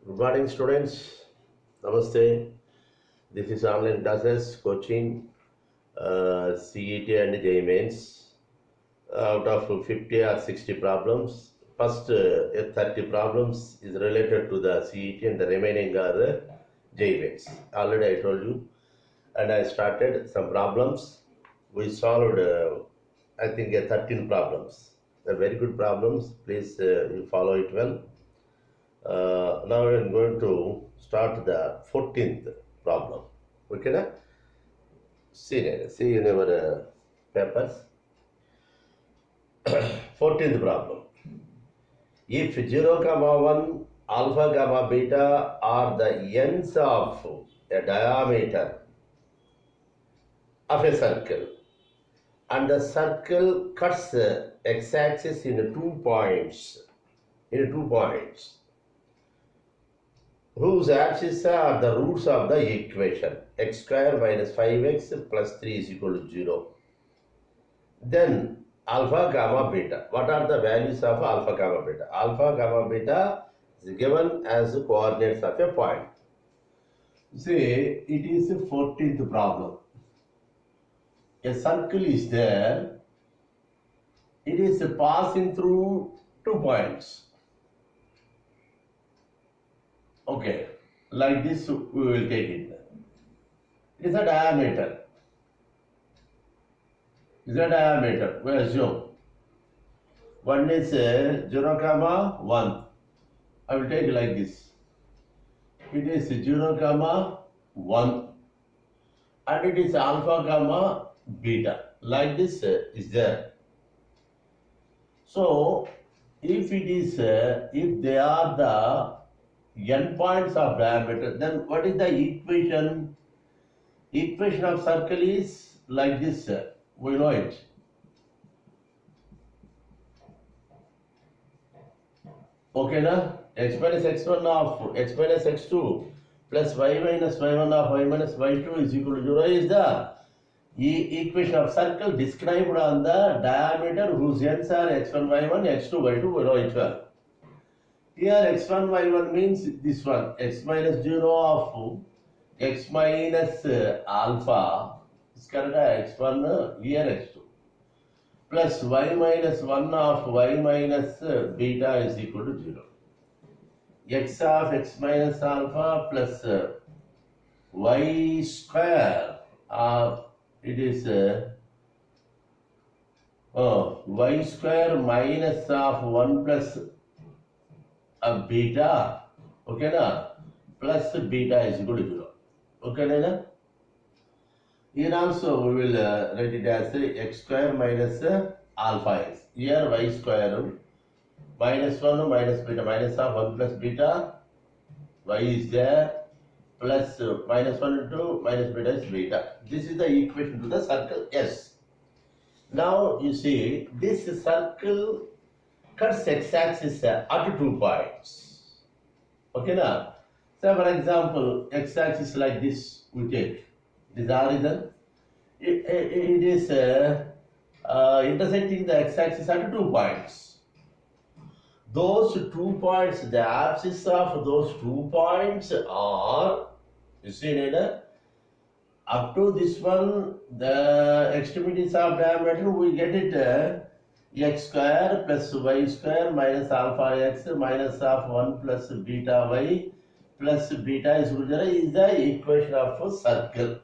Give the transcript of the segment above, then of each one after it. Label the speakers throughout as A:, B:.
A: Good morning, students. Namaste. This is online classes coaching CET and JEE Mains. Out of 50 or 60 problems, first 30 problems is related to the CET and the remaining are the JEE Mains. Already I told you, and I started some problems. We solved, I think, 13 problems. They're very good problems. Please you follow it well. Now we are going to start the 14th problem. Okay, na? See in our papers. 14th problem. If 0, 1, alpha, beta are the ends of a diameter of a circle, and the circle cuts the x-axis in 2 points, whose axes are the roots of the equation x square minus 5x plus 3 is equal to 0. Then alpha, gamma, beta. What are the values of alpha, gamma, beta? Alpha, gamma, beta is given as the coordinates of a point. See, it is the 14th problem. A circle is there. It is passing through 2 points. Okay, like this we will take it. It is a diameter. It is a diameter. We assume. One is 0, 1. I will take it like this. It is 0, 1. And it is alpha, beta. Like this is there. So, if it is, if they are the endpoints of diameter, then what is the equation? Equation of circle is like this. We know it. Okay, na? X minus x1 of x minus x2 plus y minus y1 of y minus y2 is equal to 0 is the equation of circle described on the diameter whose ends are x1, y1, x2, y2, we know it well. Here x1, y1 means this one, x minus 0 of x minus alpha is correct, x1 here x2 plus y minus 1 of y minus beta is equal to 0. X of x minus alpha plus y square of it is y square minus of 1 plus beta, okay na, plus beta is equal to 0. Okay na? Here also we will write it as x square minus alpha x. Here y square minus 1 minus beta, minus of 1 plus beta, y is there, plus minus 1 into minus beta is beta. This is the equation to the circle S. Now you see this circle cuts x-axis at 2 points. Okay now? So for example, x-axis like this we take. This horizon. It is intersecting the x-axis at 2 points. Those 2 points, the axis of those 2 points are, you see, up to this one, the extremities of diameter, we get it x square plus y square minus alpha x minus of 1 plus beta y plus beta is the equation of a circle.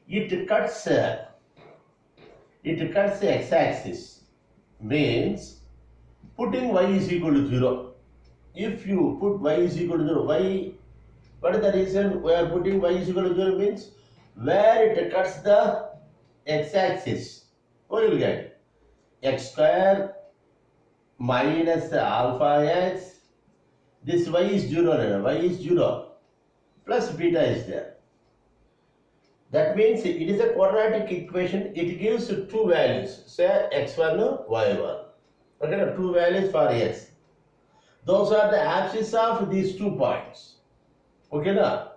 A: It cuts the x-axis, means putting y is equal to 0. If you put y is equal to 0, why? What is the reason we are putting y is equal to 0 means where it cuts the x-axis, what you will get? X square minus alpha x, this y is 0, y is 0, plus beta is there. That means it is a quadratic equation. It gives 2 values, say x1, y1. Okay, 2 values for x. Those are the axes of these 2 points. Okay, na?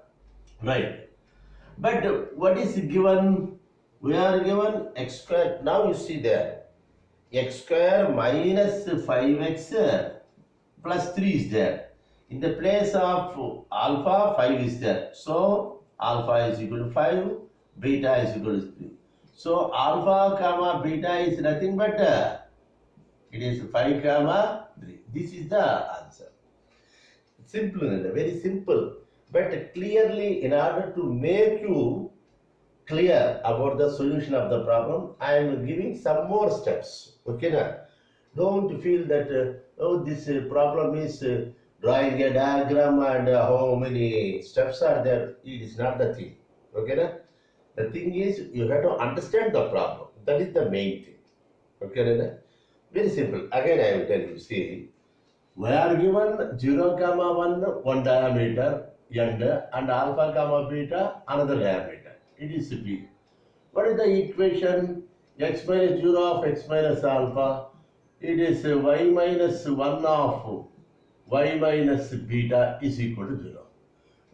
A: Right. But what is given? We are given x square. Now you see there. X square minus 5x plus 3 is there. In the place of alpha, 5 is there. So alpha is equal to 5, beta is equal to 3. So alpha comma beta is nothing but it is 5 comma 3. This is the answer. Simple, very simple. But clearly, in order to make you clear about the solution of the problem, I am giving some more steps. Okay, now don't feel that oh, this problem is drawing a diagram and how many steps are there. It is not the thing. Okay, now the thing is you have to understand the problem. That is the main thing. Okay, now very simple. Again, I will tell you. See, we are given 0 comma 1 diameter and alpha comma beta another diameter. It is B. What is the equation? X minus 0 of x minus alpha. It is y minus 1 of y minus beta is equal to 0.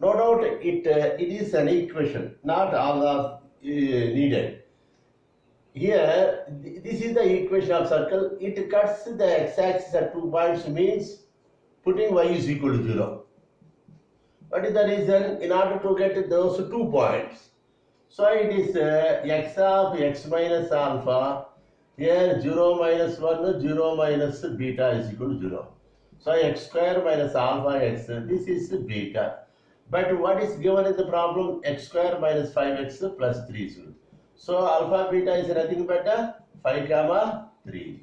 A: No doubt it is an equation, not all are needed. Here, this is the equation of circle. It cuts the x-axis at 2 points, means putting y is equal to 0. What is the reason? In order to get those 2 points. So it is x of x minus alpha. Here 0 minus 1, 0 minus beta is equal to 0. So x square minus alpha x, this is beta. But what is given in the problem? X square minus 5x plus 3 is. So alpha beta is nothing but 5 comma 3.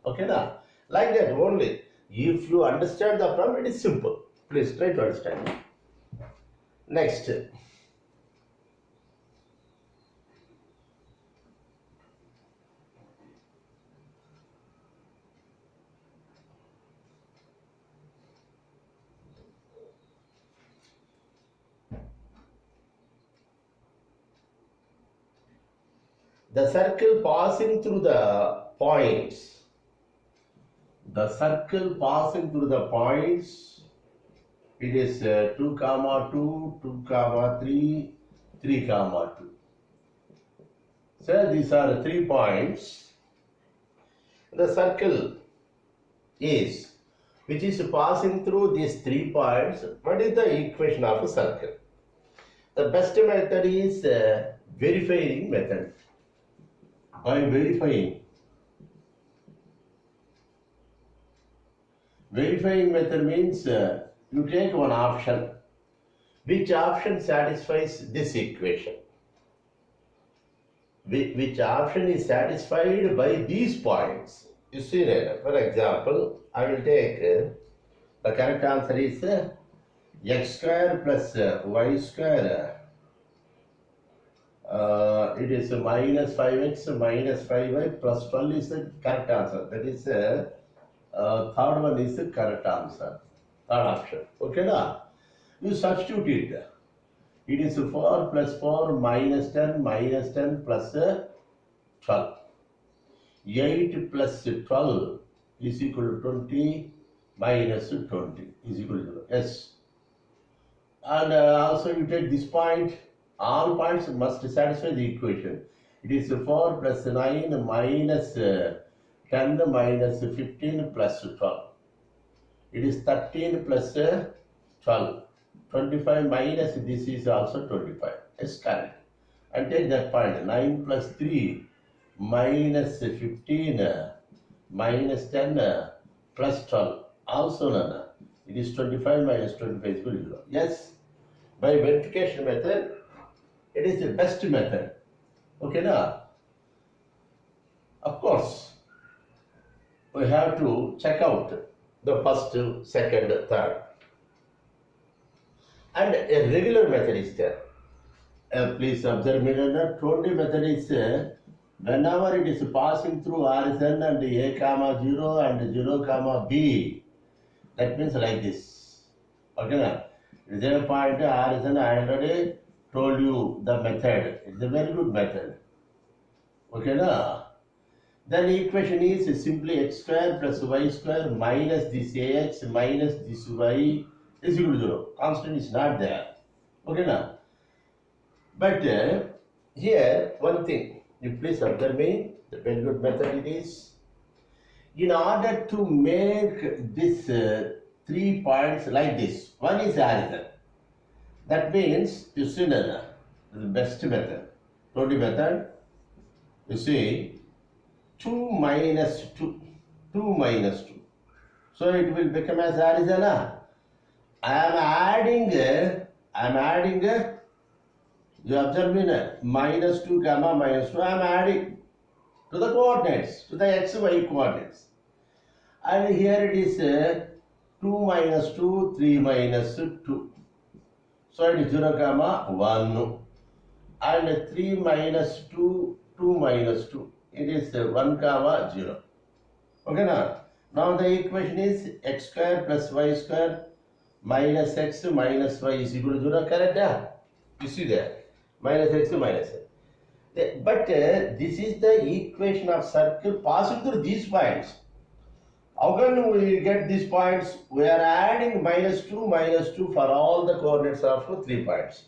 A: Okay, now like that only. If you understand the problem, it is simple. Please try to understand. Next. The circle passing through the points. The circle passing through the points, it is 2 comma 2, 2 comma 3, 3 comma 2. So these are 3 points. The circle is, which is passing through these 3 points. What is the equation of a circle? The best method is verifying method. By verifying method means you take one option. Which option satisfies this equation? Which option is satisfied by these points? You see that, for example, I will take the correct answer is x square plus y square. It is minus 5x minus 5y plus 12 is the correct answer. That is third one is the correct answer. Third option. Okay, now you substitute it. It is 4 plus 4 minus 10 plus 12. 8 plus 12 is equal to 20 minus 20 is equal to 0. Yes. And also you take this point. All points must satisfy the equation. It is 4 plus 9 minus 10 minus 15 plus 12. It is 13 plus 12. 25 minus this is also 25. Yes, correct. And take that point. 9 plus 3 minus 15 minus 10 plus 12. Also none. It is 25 minus 25 is equal to 0. Yes. By verification method, it is the best method. Okay, now, of course, we have to check out the first, second, third. And a regular method is there. Please observe me, the only method is whenever it is passing through horizon and a comma 0 and 0 comma b, that means like this. Okay, now, 0 point horizon, I already told you the method. It's a very good method. Okay, now? Then the equation is simply x square plus y square minus this ax minus this y is equal to 0. Constant is not there. Okay, now? But here, one thing, you please observe me, the very good method it is. In order to make this 3 points like this. One is horizon. That means you see the best method. 20 method. You see 2 minus 2. 2 minus 2. So it will become as horizon. I am adding. You observe me now. Minus 2 comma minus 2. I am adding to the coordinates, to the xy coordinates. And here it is 2 minus 2, 3 minus 2. So it is 0 comma 1. And 3 minus 2, 2 minus 2. It is 1 comma 0. Okay now. Now the equation is x square plus y square minus x minus y is equal to 0. Correct? You see there. Minus x minus y. But this is the equation of circle passing through these points. How can we get these points? We are adding minus 2 for all the coordinates of 3 points.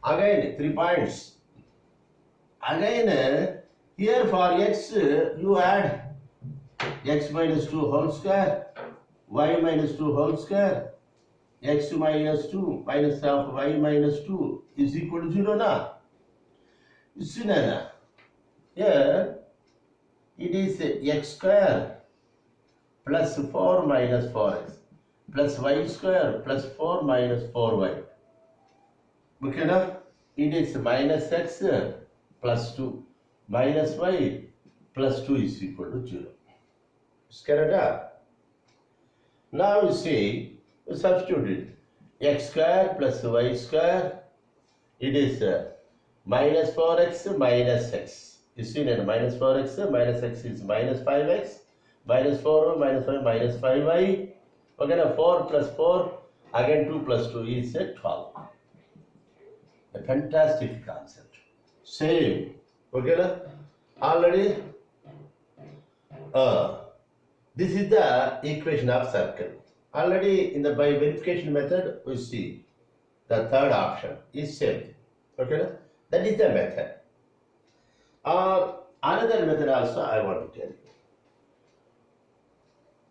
A: Again 3 points. Again here for x you add x minus 2 whole square, y minus 2 whole square, x minus 2 minus of y minus 2 is equal to 0 now. You see now, here it is x square plus 4 minus 4x plus y square plus 4 minus 4y. Okay now, it is minus x plus 2 minus y plus 2 is equal to 0. Square it up. Now you see, we substitute it. X square plus y square, it is minus 4x minus x. You see that minus 4x minus x is minus 5x, minus 4 minus 5 minus 5y. Okay, now 4 plus 4, again 2 plus 2 is 12. A fantastic concept. Same. Okay, now? Already this is the equation of circle. Already in the by verification method, we see the third option is same. Okay, that is the method. Another method also I want to tell you.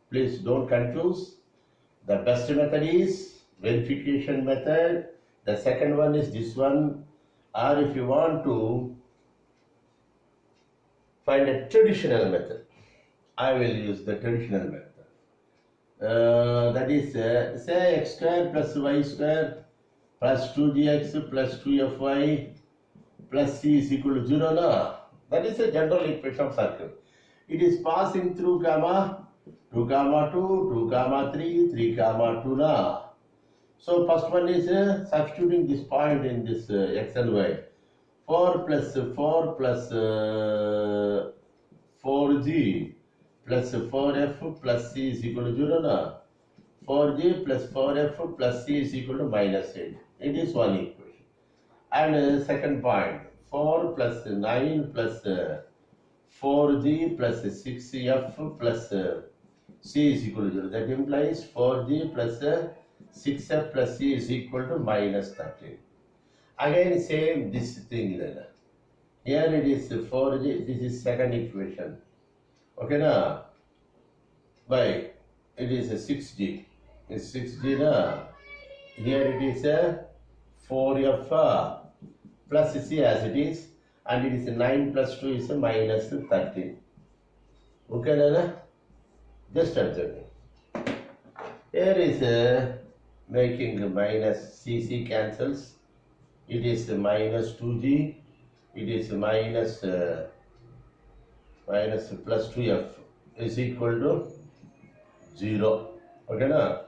A: Please don't confuse. The best method is verification method. The second one is this one. Or if you want to find a traditional method, I will use the traditional method. That is, say x square plus y square plus 2gx plus 2fy plus c is equal to 0. No? That is a general equation of circle. It is passing through comma 2 comma 2, 2 comma 3, 3 comma 2. No? So first one is substituting this point in this x and y. 4 plus 4 plus 4g plus 4f plus c is equal to 0. No? 4g plus 4f plus c is equal to minus 8. It is one equation. And second point, 4 plus 9 plus 4g plus 6f plus c is equal to 0. That implies 4g plus 6f plus c is equal to minus 13. Again same this thing. Here it is 4g, this is second equation. Okay, now by it is a 6g. It's 6g now. Here it is a 4f plus c as it is, and it is a 9 plus 2 is a minus 13. Okay, Nana? Just observe. Here is making minus cc cancels. It is minus 2g. It is minus plus 2f is equal to 0. Okay, na?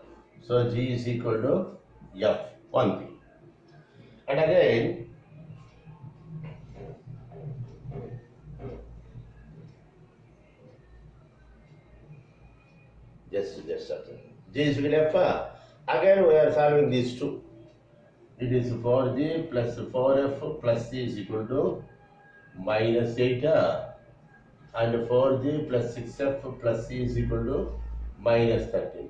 A: So g is equal to f, one thing. And again, just something. G is equal to f. Again we are solving these two. It is 4g plus 4f plus c is equal to minus 8. And 4g plus 6f plus c is equal to minus 13.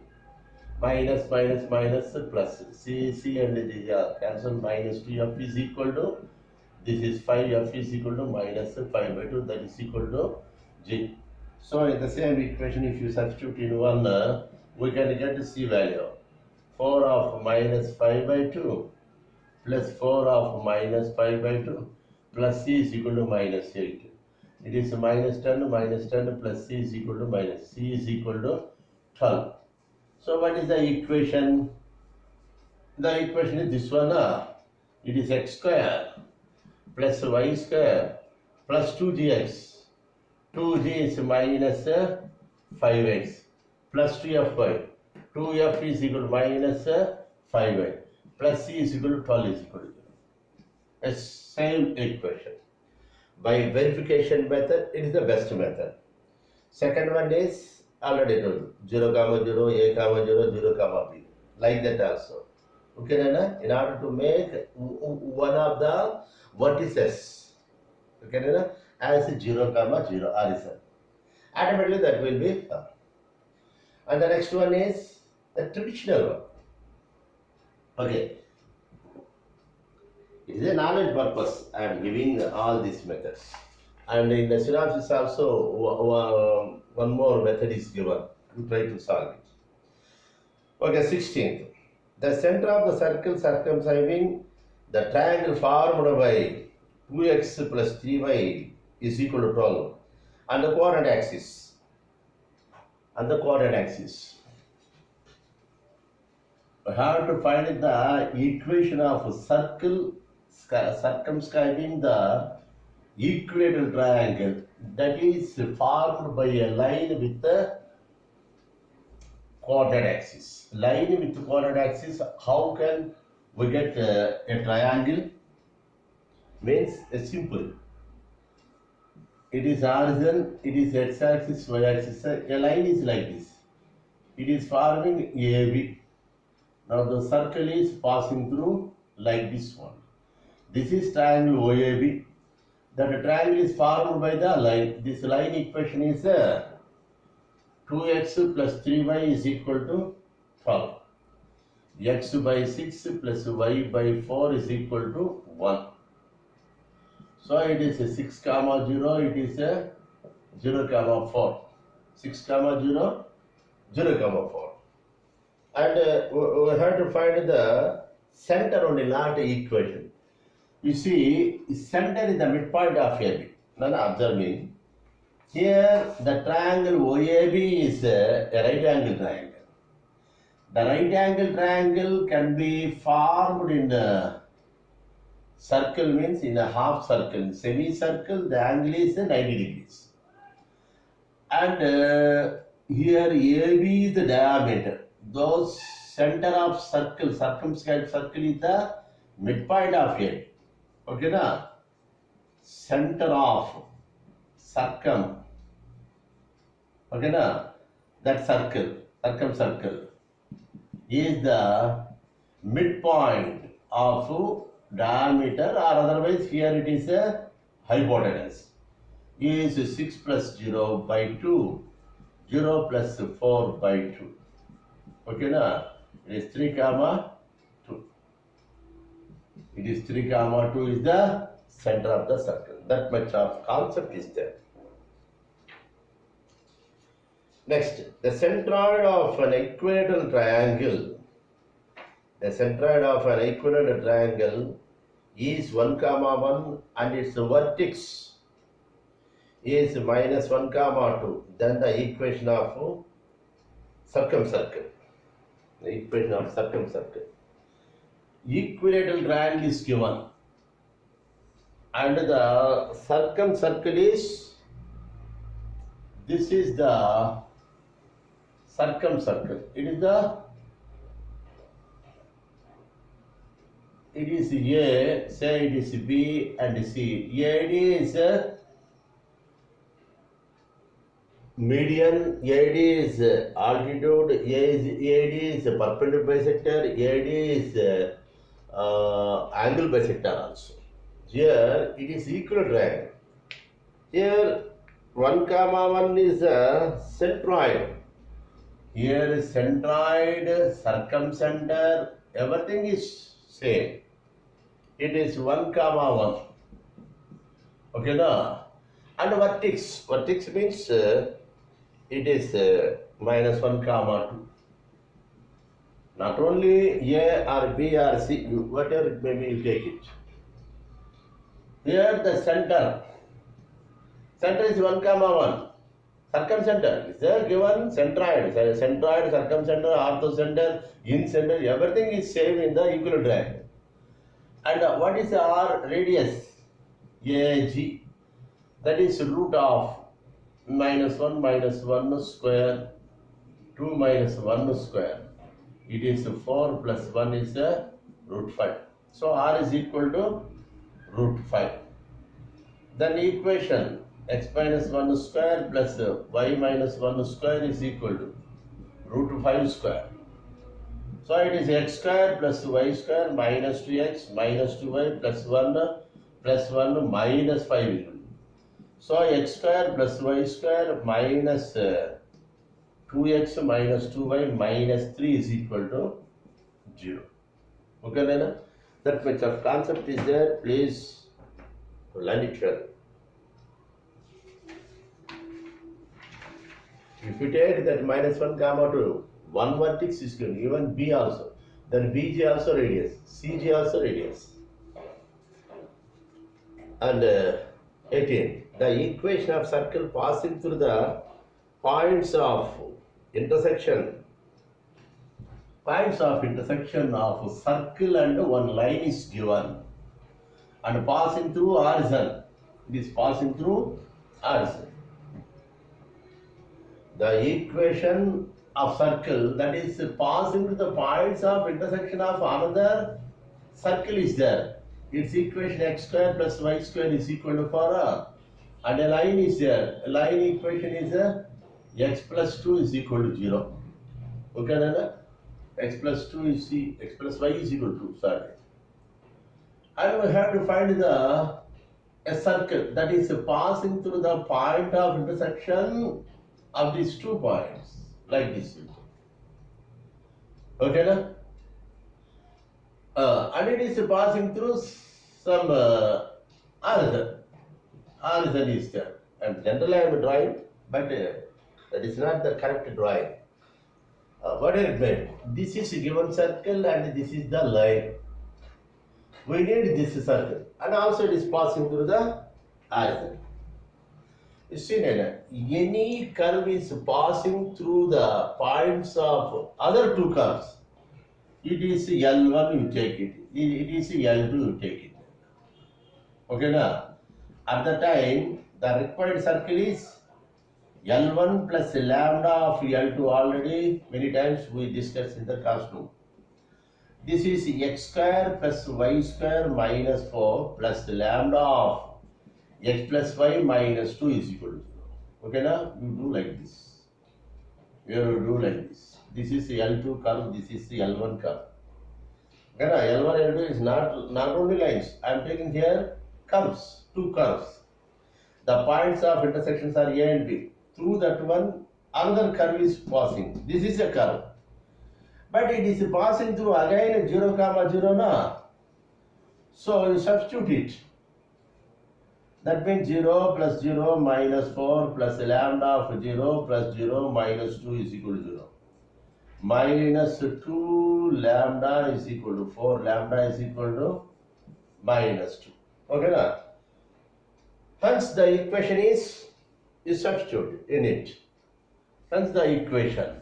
A: Minus plus c and g cancel. Minus 2f is equal to, this is 5f is equal to minus 5 by 2, that is equal to g. So in the same equation, if you substitute in one, we can get the c value. 4 of minus 5 by 2 plus 4 of minus 5 by 2 plus c is equal to minus 8. It is minus 10 plus c is equal to minus. C is equal to 12. So what is the equation? The equation is this one. It is x square plus y square plus 2gx. 2g is minus 5x plus 2f. 2f is equal to minus 5y plus c is equal to 12 is equal to 0. A same equation. By verification method, it is the best method. Second one is already told 0, 0, a, 0, 0, b. Like that also. Okay, Nana? In order to make one of the vertices, okay, Nana? As 0, 0 horizon. Automatically that will be. And the next one is the traditional one. Okay. It is a knowledge purpose. I am giving all these methods. And in the synopsis also, one more method is given. You try to solve it. Okay, 16th. The center of the circle circumscribing the triangle formed by 2x plus 3y is equal to 12 on the coordinate axis. On the coordinate axis. We have to find the equation of a circle circumscribing the equilateral triangle that is formed by a line with the coordinate axis. Line with the coordinate axis, how can we get a triangle? Means simple. It is horizon, it is x-axis, y-axis. A line is like this. It is forming AB. Now the circle is passing through like this one. This is triangle OAB. That triangle is formed by the line. This line equation is 2x plus 3y is equal to 12. X by 6 plus y by 4 is equal to 1. So it is a 6, 0, it is a 0, 4. 6, 0, 0, 4. And we have to find the center only, not equation. You see, center is the midpoint of AB. Now observe me. Here the triangle OAB is a right angle triangle. The right angle triangle can be formed in a circle, means in a half circle. Semicircle, the angle is 90 degrees. And here AB is the diameter. Those center of circle, circumscribed circle is the midpoint of AB. Okay, na? Center of circum. Okay, na? That circle, circumcircle, is the midpoint of diameter, or otherwise here it is a hypotenuse. Is 6 plus 0 by 2, 0 plus 4 by 2. Okay, na? It is 3, 2. It is 3, 2 is the center of the circle. That much of concept is there. Next, the centroid of an equilateral triangle. The centroid of an equilateral triangle is 1, 1 and its vertex is minus 1, 2. Then the equation of circumcircle. The equation of circumcircle. Equilateral triangle is given and the circumcircle is, this is the circumcircle. It is A, say it is B and C. AD is a median, AD is altitude, AD is perpendicular bisector, AD is angle bisector also. Here it is equal triangle. Here 1, 1 is a centroid. Here is centroid, circumcenter, everything is same. It is 1, 1. Okay, na? And vertex. Vertex means it is minus 1, 2. Not only A or B or C, whatever it may be, you take it. Here the center is 1 comma 1. Circumcenter is a given centroid. Centroid, circumcenter, orthocenter, incenter, everything is same in the equilibrium. And what is our radius? AG. That is root of minus 1 square, 2 minus 1 square. It is 4 plus 1 is root 5. So R is equal to root 5. Then equation x minus 1 square plus y minus 1 square is equal to root 5 square. So it is x square plus y square minus 2x minus 2y plus 1 minus 5 equal. So x square plus y square minus 2x minus 2y minus 3 is equal to 0. Okay, Nana? That much of concept is there. Please learn it well. If you take that minus 1 comma 2, one vertex is given, even B also. Then BG also radius, CG also radius. And 18. The equation of circle passing through the points of intersection of circle and one line is given. And passing through horizon. It is passing through horizon. The equation of circle that is passing to the points of intersection of another circle is there. Its equation x square plus y square is equal to 4. And a line is there. A line equation is x plus 2 is equal to 0. Okay, Nana? X plus 2 is x plus y is equal to 2. Sorry. And we have to find a circle that is passing through the point of intersection of these 2 points, like this. Okay, na? And it is passing through some horizon is there. And generally I am drawing, but that is not the correct drawing. What is it meant? This is a given circle and this is the line. We need this circle, and also it is passing through the horizon. You see, any curve is passing through the points of other 2 curves. It is L1, you take it. It is L2, you take it. Okay, now, at the time, the required circle is L1 plus lambda of L2 already many times we discussed in the classroom. This is x square plus y square minus 4 plus lambda of x plus y minus 2 is equal to 0. Okay, now you do like this. You have to do like this. This is the L2 curve, this is the L1 curve. Okay, now L1, L2 is not only lines. I am taking here curves, 2 curves. The points of intersections are A and B. Through that one, another curve is passing. This is a curve. But it is passing through again 0, 0, na. So you substitute it. That means 0 plus 0 minus 4 plus lambda of 0 plus 0 minus 2 is equal to 0. Minus 2 lambda is equal to 4. Lambda is equal to minus 2. Okay, na? Hence the equation is substitute in it. Hence the equation.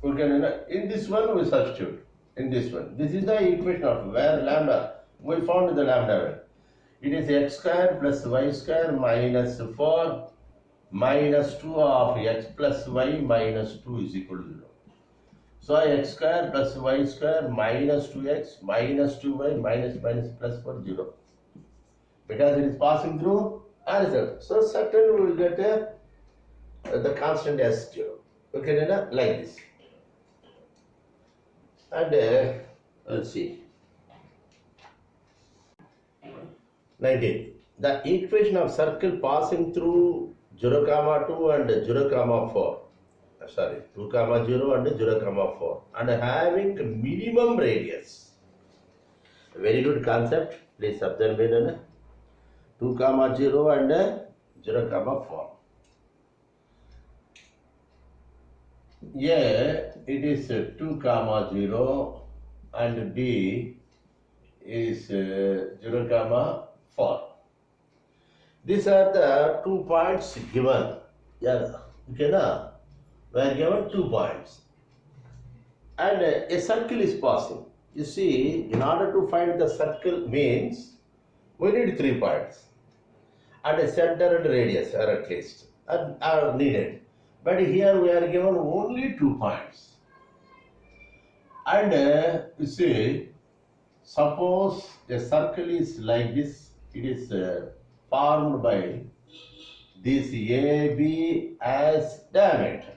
A: Okay, in this one we substitute. In this one. This is the equation of where lambda. We found the lambda value. It is x square plus y square minus 4 minus 2 of x plus y minus 2 is equal to 0. So x square plus y square minus 2x minus 2y minus plus 4 0. Because it is passing through horizon. So certainly we will get the constant as 0. Okay, like this. And let's see. 19. The equation of circle passing through 0, 2 and 0, 4. Sorry, 2, 0 and 0, 4. And having minimum radius. Very good concept. Please observe it. 2, 0 and 0, 4. A, it is 2 comma 0 and B is 0 comma 4. These are the 2 points given. Yeah, okay, now we are given 2 points. And a circle is passing. You see, in order to find the circle means we need 3 points. And a center and radius are at least are needed. But here we are given only 2 points. And you see, suppose a circle is like this, it is formed by this AB as diameter.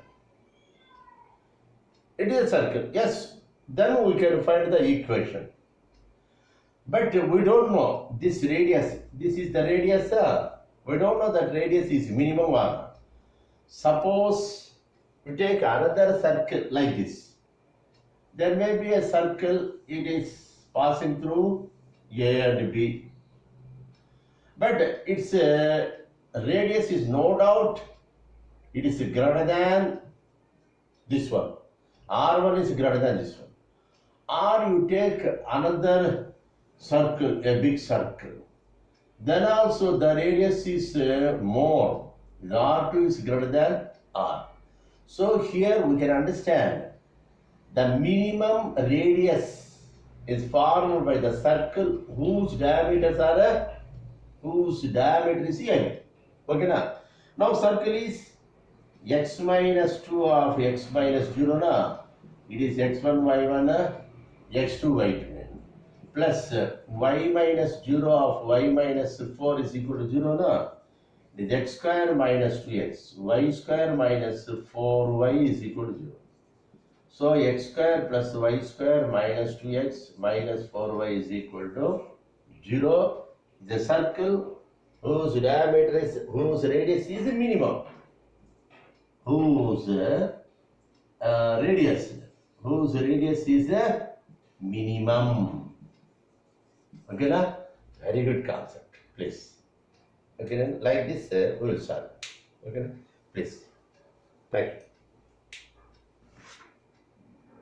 A: It is a circle, yes, then we can find the equation. But we don't know this radius, this is the radius, we don't know that radius is minimum or not. Suppose we take another circle like this. There may be a circle, it is passing through A and B. But its radius is no doubt, it is greater than this one. R1 is greater than this one. Or you take another circle, a big circle. Then also the radius is more. R2 is greater than R. So here we can understand the minimum radius is formed by the circle whose diameter is n. Okay now. Now circle is x minus 2 of x minus 0 na. It is x1 y1 x2 y2 plus y minus 0 of y minus 4 is equal to 0 na. It is x square minus 2x, y square minus 4y is equal to 0. So x square plus y square minus 2x minus 4y is equal to 0. The circle whose diameter is, whose radius is minimum. Whose radius is a minimum. Okay, na? Very good concept, please. Okay, like this we will solve. Okay, please. Thank you.